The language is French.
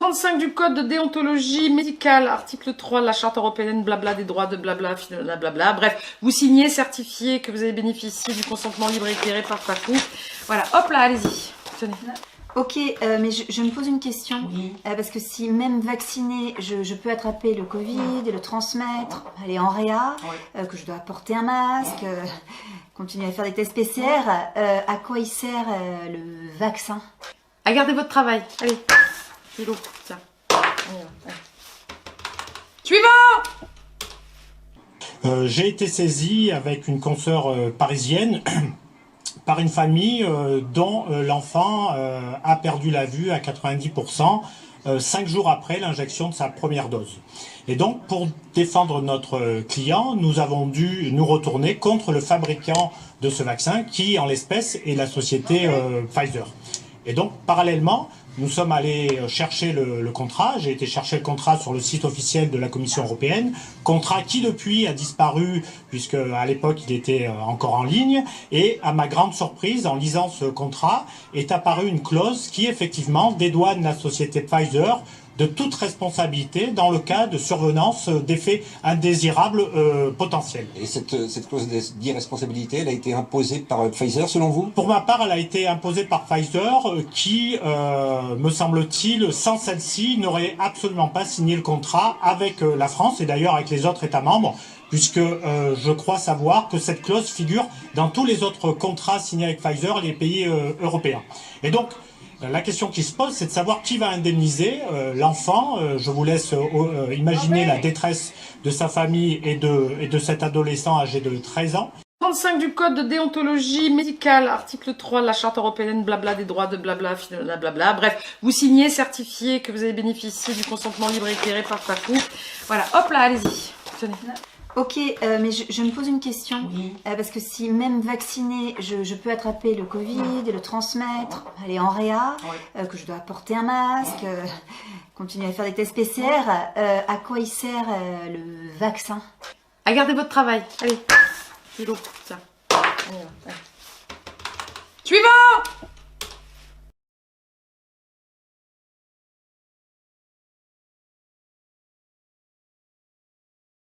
35 du code de déontologie médicale, article 3 de la charte européenne, blabla, des droits de blabla, blablabla. Bref, vous signez, certifiez que vous avez bénéficié du consentement libre et éclairé par Fafou. Voilà, hop là, allez-y. Tenez. Ok, mais je me pose une question. Oui. Parce que si même vaccinée, je peux attraper le Covid et le transmettre, aller en réa, que je dois porter un masque, continuer à faire des tests PCR, à quoi il sert le vaccin? À garder votre travail. Allez, c'est lourd, tiens. Allez. Suivant. J'ai été saisi avec une consoeur parisienne par une famille dont l'enfant a perdu la vue à 90% 5 jours après l'injection de sa première dose. Et donc, pour défendre notre client, nous avons dû nous retourner contre le fabricant de ce vaccin, qui, en l'espèce, est la société Pfizer. Et donc, parallèlement, nous sommes allés chercher le contrat. J'ai été chercher le contrat sur le site officiel de la Commission européenne. Contrat qui, depuis, a disparu, puisque à l'époque, il était encore en ligne. Et à ma grande surprise, en lisant ce contrat, est apparue une clause qui, effectivement, dédouane la société Pfizer de toute responsabilité dans le cas de survenance d'effets indésirables potentiels. Et cette clause d'irresponsabilité, elle a été imposée par Pfizer, selon vous? Pour ma part, elle a été imposée par Pfizer, qui, me semble-t-il, sans celle-ci, n'aurait absolument pas signé le contrat avec la France et d'ailleurs avec les autres États membres, puisque je crois savoir que cette clause figure dans tous les autres contrats signés avec Pfizer et les pays européens. Et donc, la question qui se pose, c'est de savoir qui va indemniser l'enfant. Je vous laisse imaginer la détresse de sa famille et de cet adolescent âgé de 13 ans. 35 du code de déontologie médicale, article 3 de la charte européenne, blabla, des droits de blabla, blablabla. Bref, vous signez, certifiez que vous avez bénéficié du consentement libre et éclairé par Fafou. Voilà, hop là, allez-y. Tenez. Ok, mais je me pose une question. Oui. Parce que si même vaccinée, je peux attraper le Covid et le transmettre, aller en réa, que je dois porter un masque, continuer à faire des tests PCR, à quoi il sert le vaccin? À garder votre travail. Allez, c'est lourd, tiens. Allez.